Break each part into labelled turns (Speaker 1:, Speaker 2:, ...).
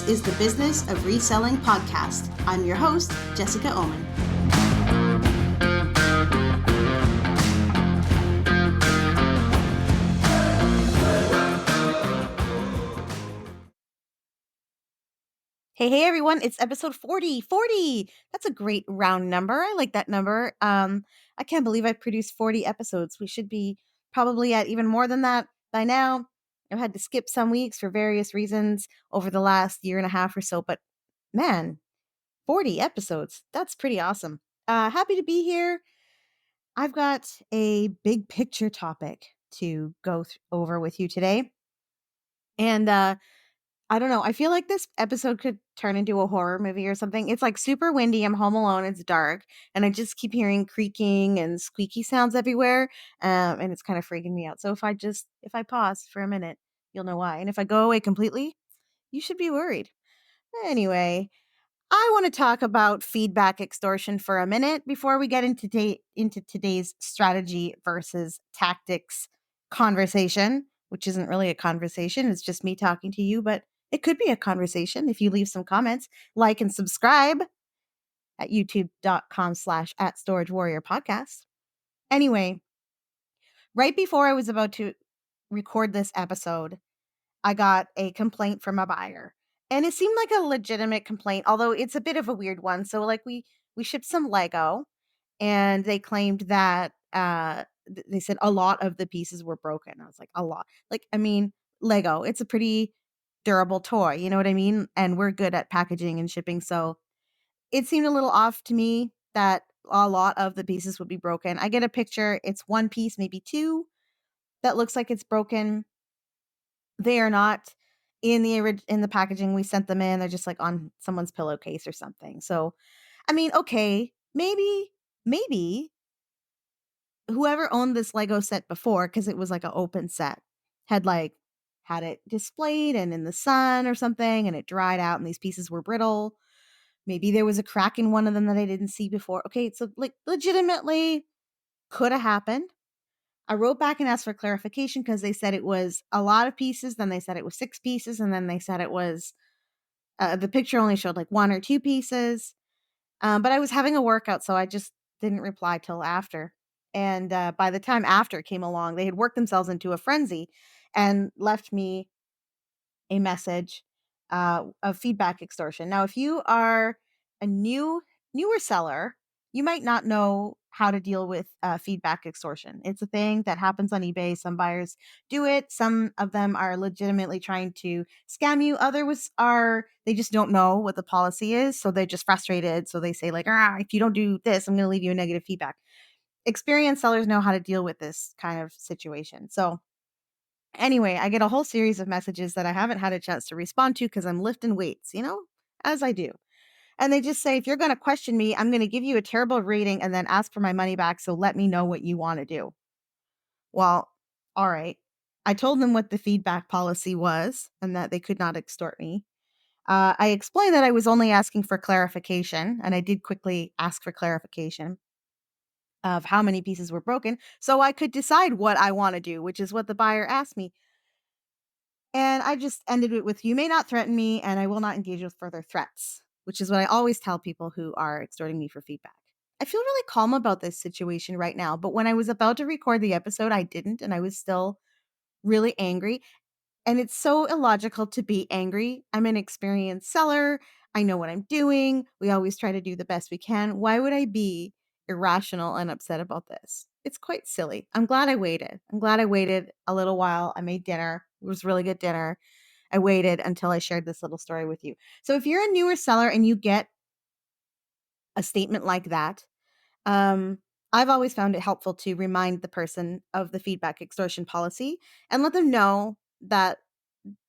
Speaker 1: is the Business of Reselling podcast. I'm your host, Jessica Oman. Hey everyone, it's episode 40. 40! That's a great round number. I like that number. I can't believe I've produced 40 episodes. We should be probably at even more than that by now. I've had to skip some weeks for various reasons over the last year and a half or so, but man, 40 episodes. That's pretty awesome. Happy to be here. I've got a big picture topic to go over with you today. And I don't know. I feel like this episode could turn into a horror movie or something. It's like super windy. I'm home alone. It's dark. And I just keep hearing creaking and squeaky sounds everywhere. And it's kind of freaking me out. So if I pause for a minute, you'll know why. And if I go away completely, you should be worried. Anyway, I want to talk about feedback extortion for a minute before we get into today's strategy versus tactics conversation, which isn't really a conversation. It's just me talking to you, but it could be a conversation if you leave some comments, like and subscribe at youtube.com/@storagewarriorpodcast. Anyway, right before I was about to record this episode, I got a complaint from a buyer. And it seemed like a legitimate complaint, although it's a bit of a weird one. So like we shipped some Lego and they claimed that they said a lot of the pieces were broken. I was like, a lot. Like, I mean, Lego, it's a pretty durable toy, you know what I mean? And we're good at packaging and shipping, so it seemed a little off to me that a lot of the pieces would be broken. I get a picture, it's one piece, maybe two, that looks like it's broken. They are not in the packaging we sent them in. They're just like on someone's pillowcase or something. So, I mean, okay, maybe whoever owned this Lego set before, because it was like an open set, had it displayed and in the sun or something, and it dried out and these pieces were brittle. Maybe there was a crack in one of them that I didn't see before. Okay, so like legitimately could have happened. I wrote back and asked for clarification because they said it was a lot of pieces. Then they said it was 6 pieces. And then they said it was, the picture only showed like 1 or 2 pieces. But I was having a workout, so I just didn't reply till after. And by the time after came along, they had worked themselves into a frenzy and left me a message of feedback extortion. Now, if you are a newer seller, you might not know how to deal with feedback extortion. It's a thing that happens on eBay. Some buyers do it. Some of them are legitimately trying to scam you. Others are, they just don't know what the policy is. So they're just frustrated. So they say like, if you don't do this, I'm going to leave you a negative feedback. Experienced sellers know how to deal with this kind of situation. So anyway, I get a whole series of messages that I haven't had a chance to respond to because I'm lifting weights, as I do. And they just say, if you're going to question me, I'm going to give you a terrible rating and then ask for my money back. So let me know what you want to do. Well, all right. I told them what the feedback policy was and that they could not extort me. I explained that I was only asking for clarification, and I did quickly ask for clarification of how many pieces were broken so I could decide what I want to do, which is what the buyer asked me. And I just ended it with, you may not threaten me and I will not engage with further threats, which is what I always tell people who are extorting me for feedback. I feel really calm about this situation right now, but when I was about to record the episode, I didn't, and I was still really angry. And it's so illogical to be angry. I'm an experienced seller. I know what I'm doing. We always try to do the best we can. Why would I be irrational and upset about this? It's quite silly. I'm glad I waited. A little while. I made dinner. It was really good dinner. I waited until I shared this little story with you. So if you're a newer seller and you get a statement like that, I've always found it helpful to remind the person of the feedback extortion policy and let them know that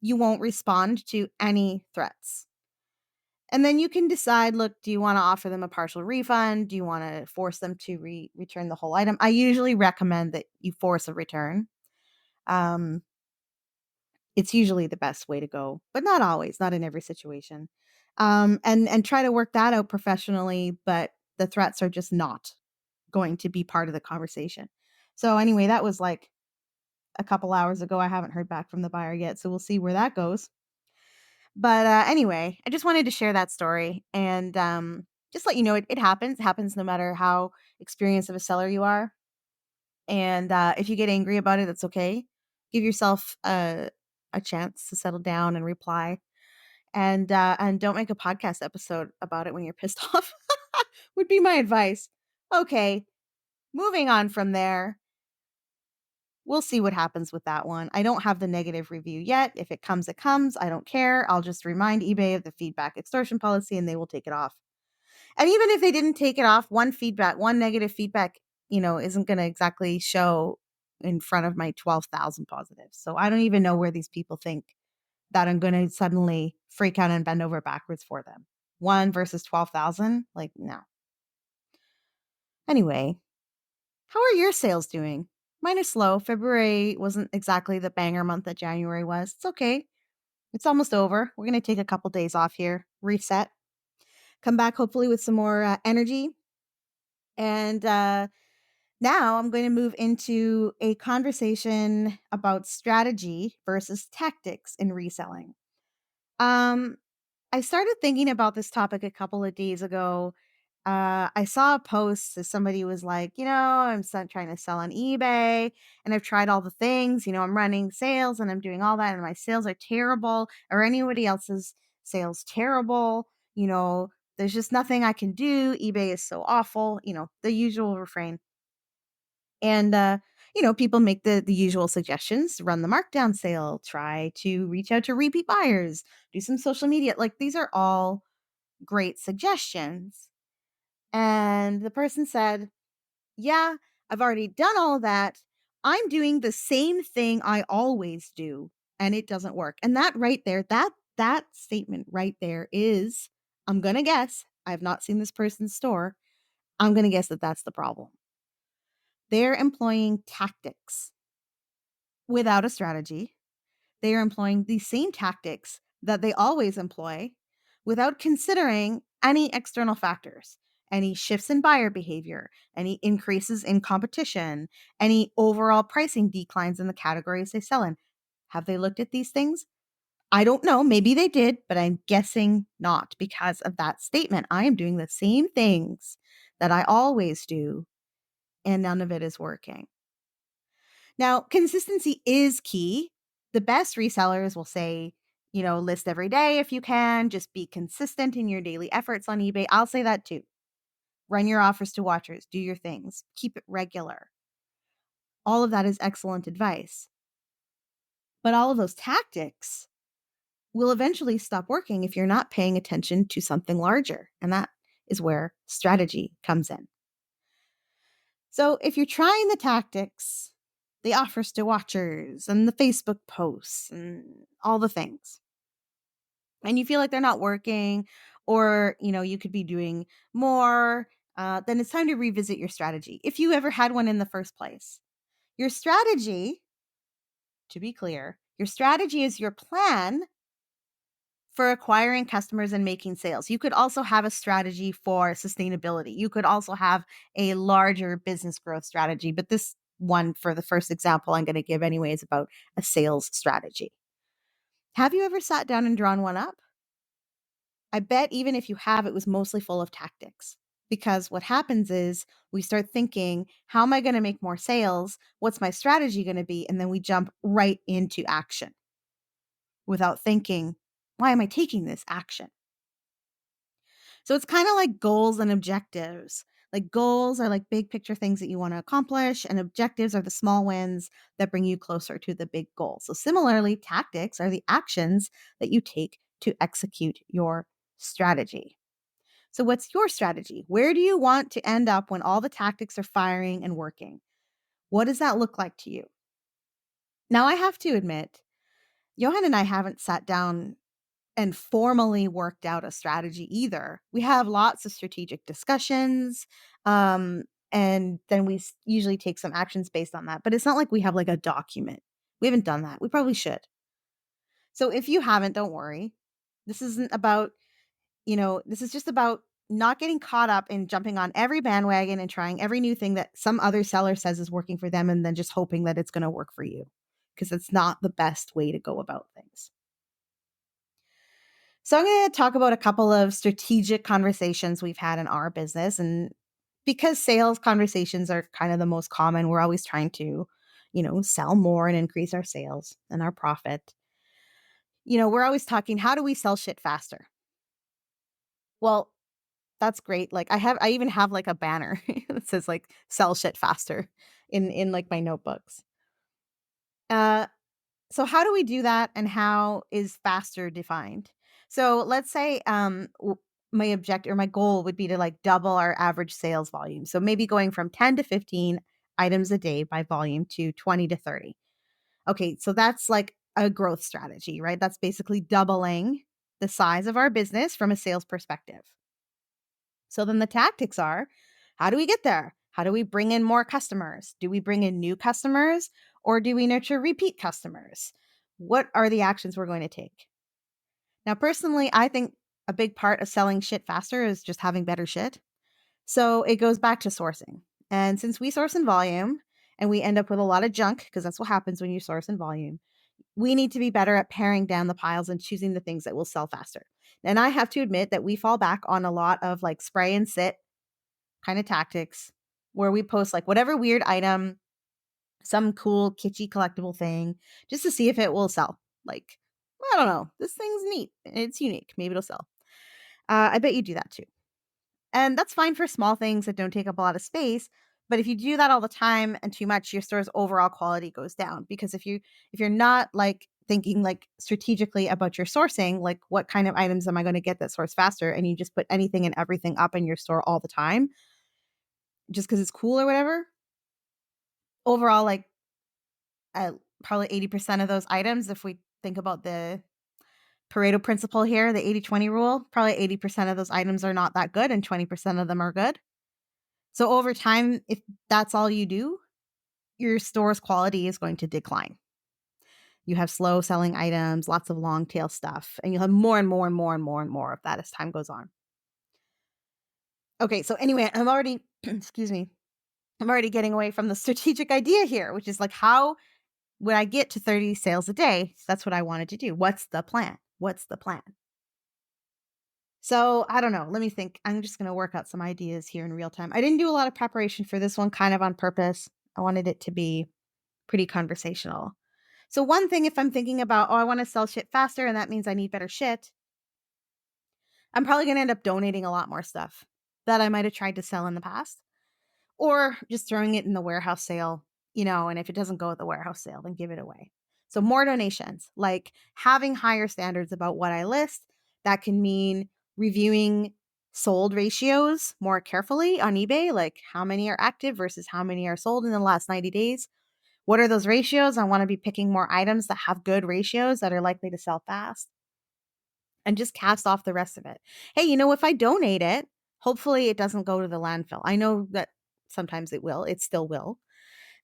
Speaker 1: you won't respond to any threats. And then you can decide, look, do you want to offer them a partial refund? Do you want to force them to return the whole item? I usually recommend that you force a return. It's usually the best way to go, but not always, not in every situation. And try to work that out professionally, but the threats are just not going to be part of the conversation. So anyway, that was like a couple hours ago. I haven't heard back from the buyer yet, so we'll see where that goes. But anyway, I just wanted to share that story and just let you know it happens. It happens no matter how experienced of a seller you are. And if you get angry about it, that's okay. Give yourself a chance to settle down and reply. And don't make a podcast episode about it when you're pissed off. Would be my advice. Okay, moving on from there. We'll see what happens with that one. I don't have the negative review yet. If it comes, it comes. I don't care. I'll just remind eBay of the feedback extortion policy and they will take it off. And even if they didn't take it off, one negative feedback, isn't going to exactly show in front of my 12,000 positives. So I don't even know where these people think that I'm going to suddenly freak out and bend over backwards for them. 1 versus 12,000? Like, no. Anyway, how are your sales doing? Mine is slow. February wasn't exactly the banger month that January was. It's okay. It's almost over. We're going to take a couple days off here, reset, come back hopefully with some more energy. And now I'm going to move into a conversation about strategy versus tactics in reselling. I started thinking about this topic a couple of days ago. I saw a post that somebody was like, trying to sell on eBay and I've tried all the things, I'm running sales and I'm doing all that and my sales are terrible or anybody else's sales terrible. There's just nothing I can do. eBay is so awful, the usual refrain. And, people make the usual suggestions, run the markdown sale, try to reach out to repeat buyers, do some social media. Like these are all great suggestions. And the person said, yeah, I've already done all that. I'm doing the same thing I always do and it doesn't work. And that right there, that statement right there is, I'm going to guess, I've not seen this person's store. I'm going to guess that that's the problem. They're employing tactics without a strategy. They are employing the same tactics that they always employ without considering any external factors, any shifts in buyer behavior, any increases in competition, any overall pricing declines in the categories they sell in. Have they looked at these things? I don't know. Maybe they did, but I'm guessing not because of that statement. I am doing the same things that I always do, and none of it is working. Now, consistency is key. The best resellers will say, list every day if you can, just be consistent in your daily efforts on eBay. I'll say that too. Run your offers to watchers, do your things, keep it regular. All of that is excellent advice. But all of those tactics will eventually stop working if you're not paying attention to something larger. And that is where strategy comes in. So if you're trying the tactics, the offers to watchers and the Facebook posts and all the things, and you feel like they're not working or, you could be doing more, then it's time to revisit your strategy. If you ever had one in the first place, your strategy, to be clear, your strategy is your plan for acquiring customers and making sales. You could also have a strategy for sustainability. You could also have a larger business growth strategy. But this one, for the first example I'm going to give anyway, is about a sales strategy. Have you ever sat down and drawn one up? I bet even if you have, it was mostly full of tactics. Because what happens is we start thinking, how am I going to make more sales? What's my strategy going to be? And then we jump right into action without thinking, why am I taking this action? So it's kind of like goals and objectives. Like goals are like big picture things that you want to accomplish, and objectives are the small wins that bring you closer to the big goal. So similarly, tactics are the actions that you take to execute your strategy. So what's your strategy? Where do you want to end up when all the tactics are firing and working? What does that look like to you? Now, I have to admit, Johan and I haven't sat down and formally worked out a strategy either. We have lots of strategic discussions, and then we usually take some actions based on that. But it's not like we have like a document. We haven't done that. We probably should. So if you haven't, don't worry. This isn't about, this is just about not getting caught up in jumping on every bandwagon and trying every new thing that some other seller says is working for them and then just hoping that it's going to work for you, because it's not the best way to go about things. So I'm going to talk about a couple of strategic conversations we've had in our business. And because sales conversations are kind of the most common, we're always trying to, sell more and increase our sales and our profit. We're always talking, how do we sell shit faster? Well, that's great. Like I even have like a banner that says like sell shit faster in like my notebooks. Uh so how do we do that and how is faster defined? So let's say my objective or my goal would be to like double our average sales volume. So maybe going from 10 to 15 items a day by volume to 20 to 30. Okay, so that's like a growth strategy, right? That's basically doubling the size of our business from a sales perspective. So then the tactics are, how do we get there? How do we bring in more customers? Do we bring in new customers or do we nurture repeat customers? What are the actions we're going to take? Now, personally, I think a big part of selling shit faster is just having better shit. So it goes back to sourcing. And since we source in volume and we end up with a lot of junk, because that's what happens when you source in volume, we need to be better at paring down the piles and choosing the things that will sell faster. And I have to admit that we fall back on a lot of like spray and sit kind of tactics where we post like whatever weird item, some cool kitschy collectible thing, just to see if it will sell. Like, I don't know, this thing's neat. It's unique. Maybe it'll sell. I bet you do that too. And that's fine for small things that don't take up a lot of space. But if you do that all the time and too much, your store's overall quality goes down. Because if you're not like thinking like strategically about your sourcing, like what kind of items am I going to get that source faster, and you just put anything and everything up in your store all the time, just because it's cool or whatever, overall, like probably 80% of those items, if we think about the Pareto principle here, the 80-20 rule, probably 80% of those items are not that good and 20% of them are good. So over time, if that's all you do, your store's quality is going to decline. You have slow selling items, lots of long tail stuff, and you'll have more and more and more and more and more of that as time goes on. Okay, so anyway, I'm already, excuse me, I'm already getting away from the strategic idea here, which is like, how would I get to 30 sales a day? That's what I wanted to do. What's the plan? What's the plan? So I don't know. Let me think. I'm just going to work out some ideas here in real time. I didn't do a lot of preparation for this one, kind of on purpose. I wanted it to be pretty conversational. So one thing, if I'm thinking about, oh, I want to sell shit faster and that means I need better shit, I'm probably going to end up donating a lot more stuff that I might have tried to sell in the past, or just throwing it in the warehouse sale, and if it doesn't go at the warehouse sale, then give it away. So more donations, like having higher standards about what I list. That can mean reviewing sold ratios more carefully on eBay, like how many are active versus how many are sold in the last 90 days. What are those ratios? I want to be picking more items that have good ratios that are likely to sell fast, and just cast off the rest of it. Hey, if I donate it, hopefully it doesn't go to the landfill. I know that sometimes it will, it still will.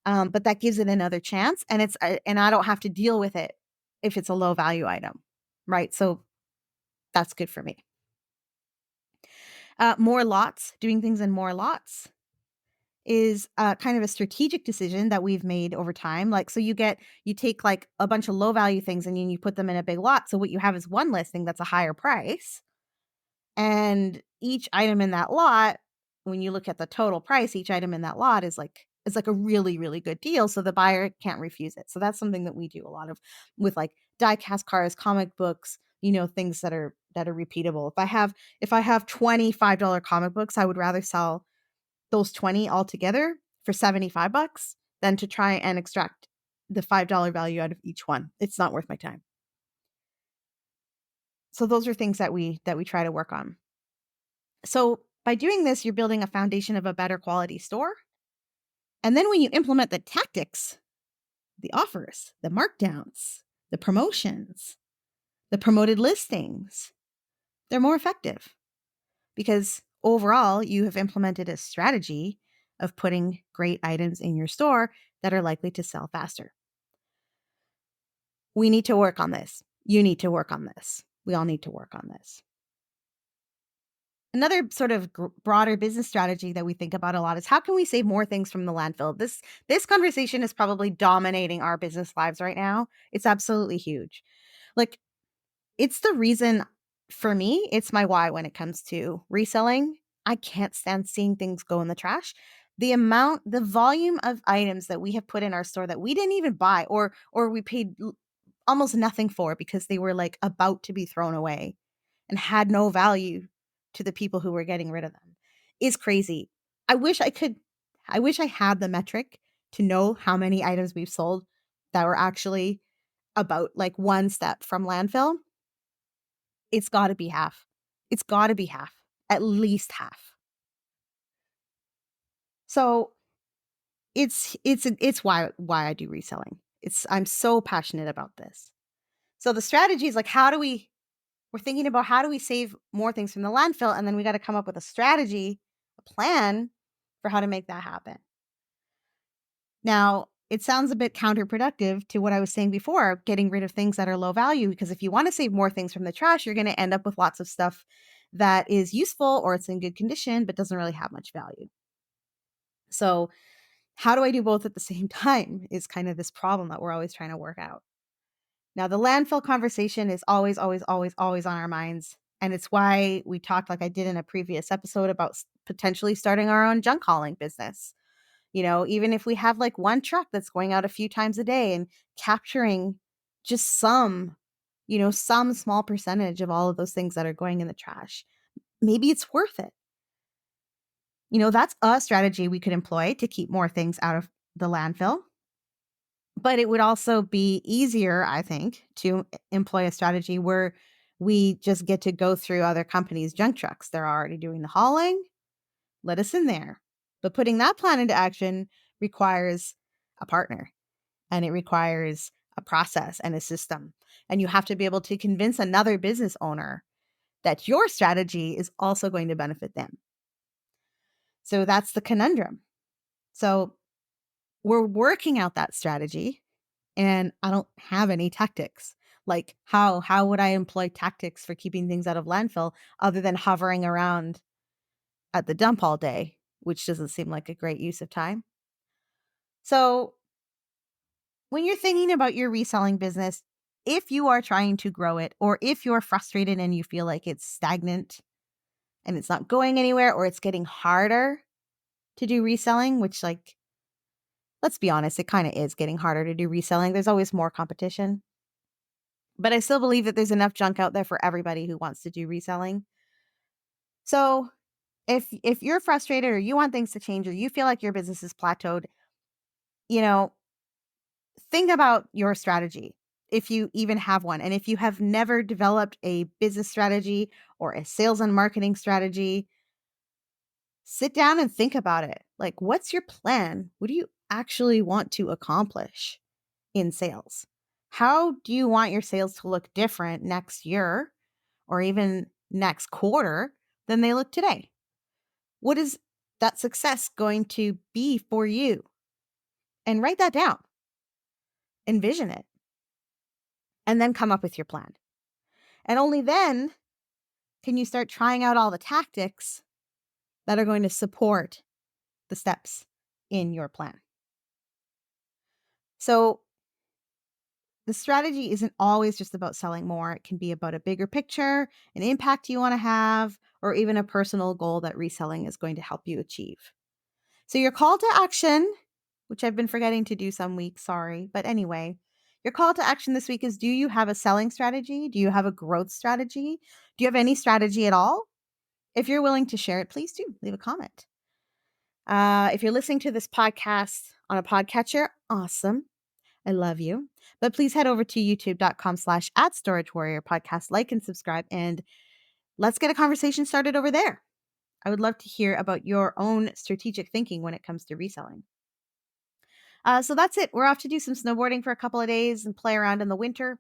Speaker 1: But that gives it another chance, and and I don't have to deal with it if it's a low value item, right? So that's good for me. More lots, doing things in more lots is kind of a strategic decision that we've made over time. Like, so you take like a bunch of low value things and you put them in a big lot. So what you have is one listing that's a higher price. And each item in that lot, when you look at the total price, each item in that lot is like a really, really good deal. So the buyer can't refuse it. So that's something that we do a lot of with like die cast cars, comic books, things that are repeatable. If I have $25 comic books, I would rather sell those 20 altogether for $75 than to try and extract the $5 value out of each one. It's not worth my time. So those are things that we try to work on. So by doing this, you're building a foundation of a better quality store. And then when you implement the tactics, the offers, the markdowns, the promotions, the promoted listings, they're more effective because overall you have implemented a strategy of putting great items in your store that are likely to sell faster. We need to work on this. You need to work on this. We all need to work on this. Another sort of broader business strategy that we think about a lot is how can we save more things from the landfill? This conversation is probably dominating our business lives right now. It's absolutely huge. Like, it's the reason For me, it's my why when it comes to reselling. I can't stand seeing things go in the trash. The volume of items that we have put in our store that we didn't even buy or we paid almost nothing for because they were like about to be thrown away and had no value to the people who were getting rid of them is crazy. I wish I had the metric to know how many items we've sold that were actually about like one step from landfill. It's got to be half. It's got to be half, at least half. So it's why I do reselling. I'm so passionate about this. So the strategy is like, we're thinking about how do we save more things from the landfill, and then we got to come up with a strategy, a plan for how to make that happen. Now, it sounds a bit counterproductive to what I was saying before, getting rid of things that are low value, because if you want to save more things from the trash, you're going to end up with lots of stuff that is useful or it's in good condition, but doesn't really have much value. So, how do I do both at the same time is kind of this problem that we're always trying to work out. Now, the landfill conversation is always, always, always, always on our minds. And it's why we talked, like I did in a previous episode, about potentially starting our own junk hauling business. Even if we have like one truck that's going out a few times a day and capturing just some small percentage of all of those things that are going in the trash, maybe it's worth it. That's a strategy we could employ to keep more things out of the landfill. But it would also be easier, I think, to employ a strategy where we just get to go through other companies' junk trucks. They're already doing the hauling. Let us in there. But putting that plan into action requires a partner, and it requires a process and a system. And you have to be able to convince another business owner that your strategy is also going to benefit them. So that's the conundrum. So we're working out that strategy, and I don't have any tactics. Like how would I employ tactics for keeping things out of landfill other than hovering around at the dump all day, which doesn't seem like a great use of time. So, when you're thinking about your reselling business, if you are trying to grow it, or if you're frustrated and you feel like it's stagnant and it's not going anywhere, or it's getting harder to do reselling, which, like, let's be honest, it kind of is getting harder to do reselling. There's always more competition. But I still believe that there's enough junk out there for everybody who wants to do reselling. So, if you're frustrated or you want things to change or you feel like your business is plateaued, you know, think about your strategy, if you even have one. And if you have never developed a business strategy or a sales and marketing strategy, sit down and think about it. Like, what's your plan? What do you actually want to accomplish in sales? How do you want your sales to look different next year or even next quarter than they look today? What is that success going to be for you? And write that down. Envision it. And then come up with your plan. And only then can you start trying out all the tactics that are going to support the steps in your plan. So the strategy isn't always just about selling more. It can be about a bigger picture, an impact you want to have, or even a personal goal that reselling is going to help you achieve. So your call to action, which I've been forgetting to do some weeks, sorry. But anyway, your call to action this week is, do you have a selling strategy? Do you have a growth strategy? Do you have any strategy at all? If you're willing to share it, please do leave a comment. If you're listening to this podcast on a podcatcher, awesome. I love you. But please head over to youtube.com/@storagewarrior podcast, like and subscribe, and let's get a conversation started over there. I would love to hear about your own strategic thinking when it comes to reselling. So that's it. We're off to do some snowboarding for a couple of days and play around in the winter.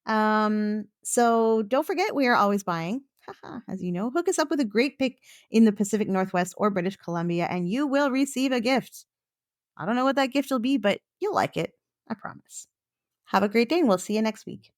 Speaker 1: So don't forget, we are always buying. As you know, hook us up with a great pick in the Pacific Northwest or British Columbia, and you will receive a gift. I don't know what that gift will be, but you'll like it. I promise. Have a great day, and we'll see you next week.